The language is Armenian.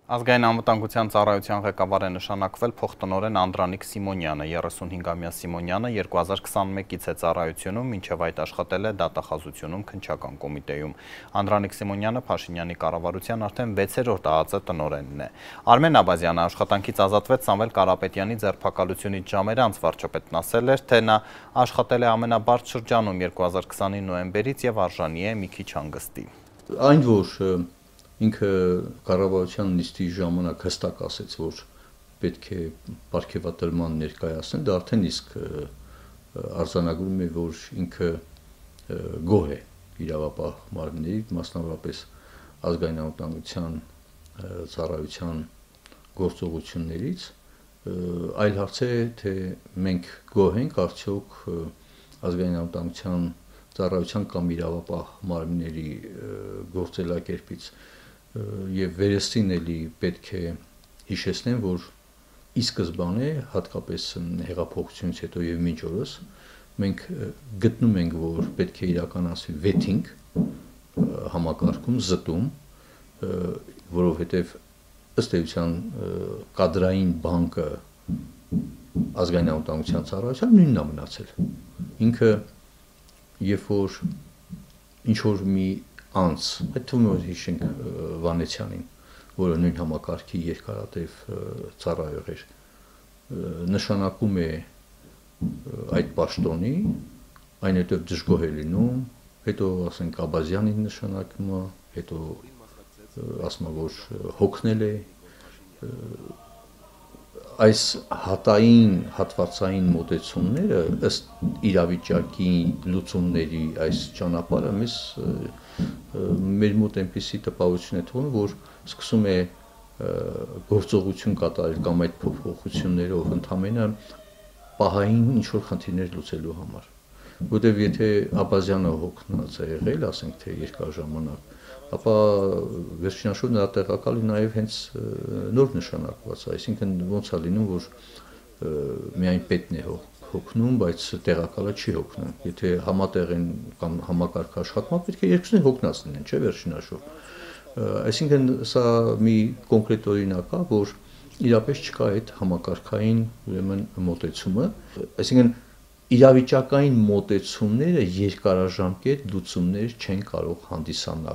Ազգային անվտանգության ծառայության ղեկավար է նշանակվել փոխտնօրեն Անդրանիկ Սիմոնյանը, 35-ամյա Սիմոնյանը 2021-ից է ծառայությունում, մինչև այդ աշխատել է դատախազությունում քննչական կոմիտեում։ Անդրանիկ Սիմոնյանը Փաշինյանի կառավարության արդեն 6-րդ ԱԱԾ տնօրենն է։ Արմեն Աբազյանը աշխատանքից ազատվեց Սամվել Կարապետյանի ձերբակալությունից ժամեր անց վարչապետն ասել էր, թե նա աշխատել է ամենաբարդ շրջանում 2020-ի նոյեմբերից եւ արժանի է մի քիչ հանգստի։ Այն որ ինքը կառավարության նիստի ժամանակ հստակ ասեց, որ պետք է պարգևատրման ներկայացնել, դա արդեն իսկ արձանագրում է, որ ինքը գոհ է իրավապահ մարմինների, մասնավորապես ազգային անվտանգության ծառայության գործողություններից, այլ հարց է, թե մենք գոհ ենք արդյոք ազգային անվտանգության ծառայության կամ իրավապահ մարմինների գործելակերպից եւ վերստին էլի պետք է հիշեցնեմ, որ ի սկզբանե հատկապես հեղափոխությունից հետո եւ մինչ օրս մենք գտնում ենք, որ պետք է իրականացվի վեթինգ համակարգում զտում, որովհետեւ ըստ էության կադրային բանկը ազգային անվտանգության ծառայության նույնն է մնացել։ Ինքը երբ որ ինչ որ մի անց, այդ թվում է հիշենք Վանեցյանին, որը նույն համակարգի երկարատև ծառայող էր, նշանակում է այդ պաշտոնի, այնուհետև դժգոհ է լինում, հետո ասենք Աբազյանի նշանակումը, հետո ասում է, որ հոգնել է, այս հատային, հատվածային մոտեցումները ըստ իրավիճակի լուծումների այս ճանապարհը մեր մոտ այնպիսի տպավորություն է թվում, որ սկսում է գործողություն կատարել կամ այդ փոփոխություններով ընդհանրապես պահային ինչ-որ խնդիրներ լուծելու համար, որտեղ եթե Աբազյանը հոգնած է եղել, ասենք թե երկար ժամանակ, ապա վերջինաշուտ նրա տեղակալի նաև հենց նոր նշանակված, այսինքն ոնց է լինում, որ միայն պետն է հոգնում, բայց տեղակալը չի հոգնում, եթե համատեղ են կամ համակարգ աշխատում, պետք է երկուսն էլ հոգնած լինեն, չէ՞ վերջինաշուտ։ Այսինքն սա մի կոնկրետ օրինակ է, որ իրապես չկա այդ համակարգային ուրեմն մոտեցումը, այսինքն իրավիճակային մոտեցումները երկարաժամկետ լուծումներ չեն կարող հանդիսանալ։